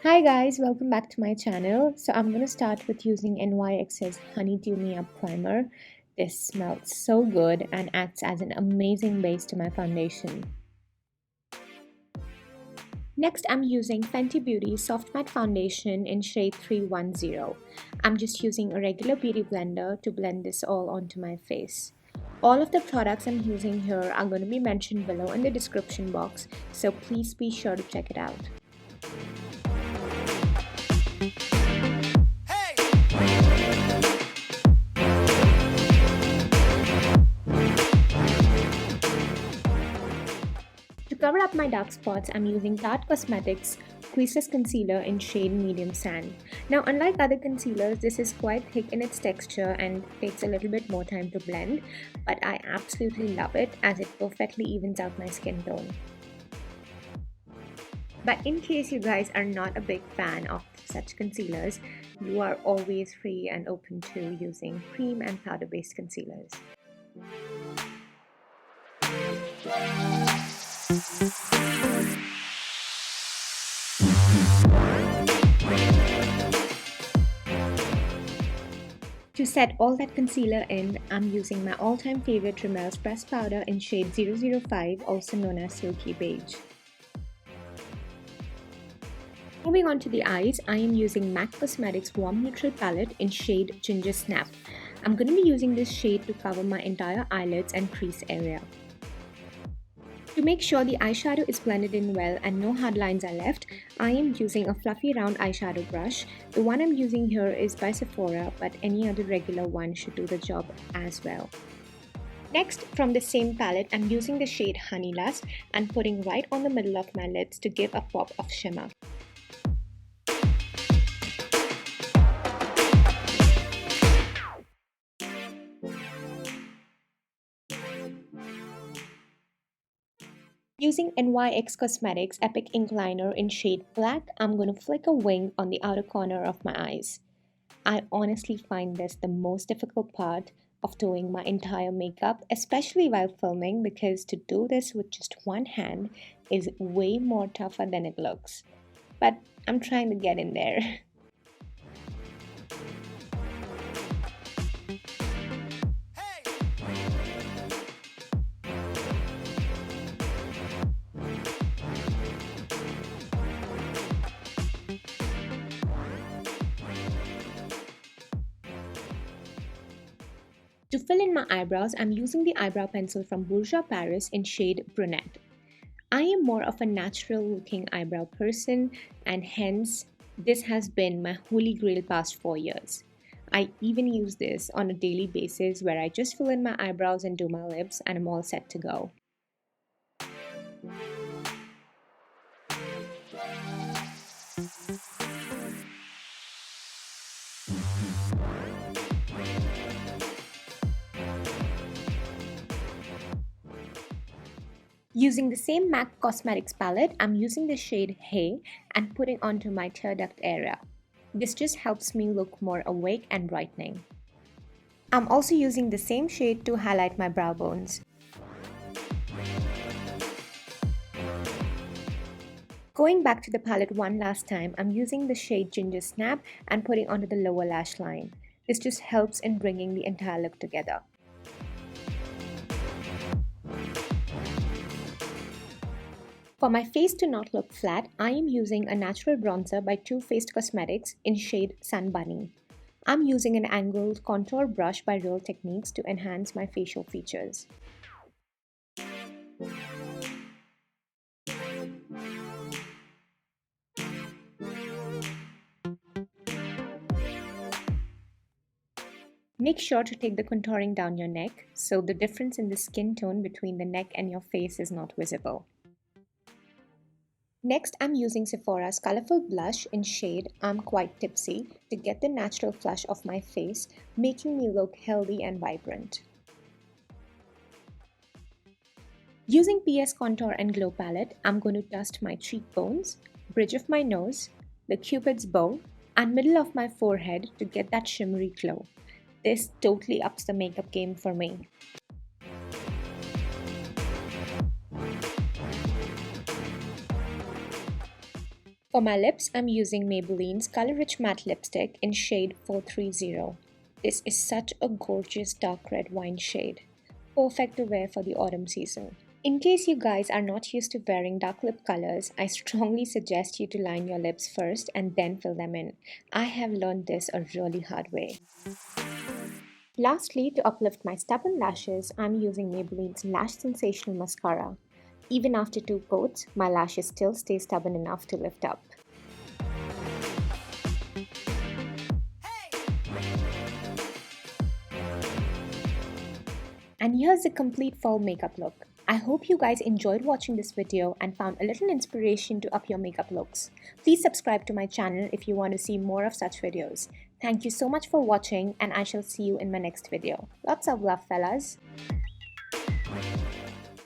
Hi guys, welcome back to my channel. So I'm going to start with using NYX's Honeydew Me Up Primer. This smells so good and acts as an amazing base to my foundation. Next, I'm using Fenty Beauty Soft Matte Foundation in shade 310. I'm just using a regular beauty blender to blend this all onto my face. All of the products I'm using here are going to be mentioned below in the description box, so please be sure to check it out. To cover up my dark spots, I'm using Tarte Cosmetics Creaseless Concealer in shade Medium Sand. Now, unlike other concealers, this is quite thick in its texture and takes a little bit more time to blend, but I absolutely love it as it perfectly evens out my skin tone. But in case you guys are not a big fan of such concealers, you are always free and open to using cream and powder-based concealers. To set all that concealer in, I'm using my all-time favorite Rimmel's pressed powder in shade 005, also known as Silky Beige. Moving on to the eyes, I am using MAC Cosmetics Warm Neutral Palette in shade Ginger Snap. I'm going to be using this shade to cover my entire eyelids and crease area. To make sure the eyeshadow is blended in well and no hard lines are left, I am using a fluffy round eyeshadow brush. The one I'm using here is by Sephora, but any other regular one should do the job as well. Next, from the same palette, I'm using the shade Honey Lust and putting right on the middle of my lids to give a pop of shimmer. Using NYX Cosmetics Epic Ink Liner in shade Black, I'm going to flick a wing on the outer corner of my eyes. I honestly find this the most difficult part of doing my entire makeup, especially while filming, because to do this with just one hand is way more tougher than it looks. But I'm trying to get in there. To fill in my eyebrows, I'm using the eyebrow pencil from Bourjois Paris in shade Brunette. I am more of a natural looking eyebrow person, and hence this has been my holy grail past 4 years. I even use this on a daily basis where I just fill in my eyebrows and do my lips and I'm all set to go. Using the same MAC Cosmetics palette, I'm using the shade Hey and putting onto my tear duct area. This just helps me look more awake and brightening. I'm also using the same shade to highlight my brow bones. Going back to the palette one last time, I'm using the shade Ginger Snap and putting onto the lower lash line. This just helps in bringing the entire look together. For my face to not look flat, I am using a natural bronzer by Too Faced Cosmetics in shade Sun Bunny. I'm using an angled contour brush by Real Techniques to enhance my facial features. Make sure to take the contouring down your neck so the difference in the skin tone between the neck and your face is not visible. Next, I'm using Sephora's Colourful Blush in shade I'm Quite Tipsy to get the natural flush of my face, making me look healthy and vibrant. Using PS Contour and Glow Palette, I'm going to dust my cheekbones, bridge of my nose, the Cupid's bow, and middle of my forehead to get that shimmery glow. This totally ups the makeup game for me. For my lips, I'm using Maybelline's Color Rich Matte Lipstick in shade 430. This is such a gorgeous dark red wine shade, perfect to wear for the autumn season. In case you guys are not used to wearing dark lip colors, I strongly suggest you to line your lips first and then fill them in. I have learned this a really hard way. Lastly, to uplift my stubborn lashes, I'm using Maybelline's Lash Sensational Mascara. Even after 2 coats, my lashes still stay stubborn enough to lift up. And here's the complete fall makeup look. I hope you guys enjoyed watching this video and found a little inspiration to up your makeup looks. Please subscribe to my channel if you want to see more of such videos. Thank you so much for watching, and I shall see you in my next video. Lots of love, fellas!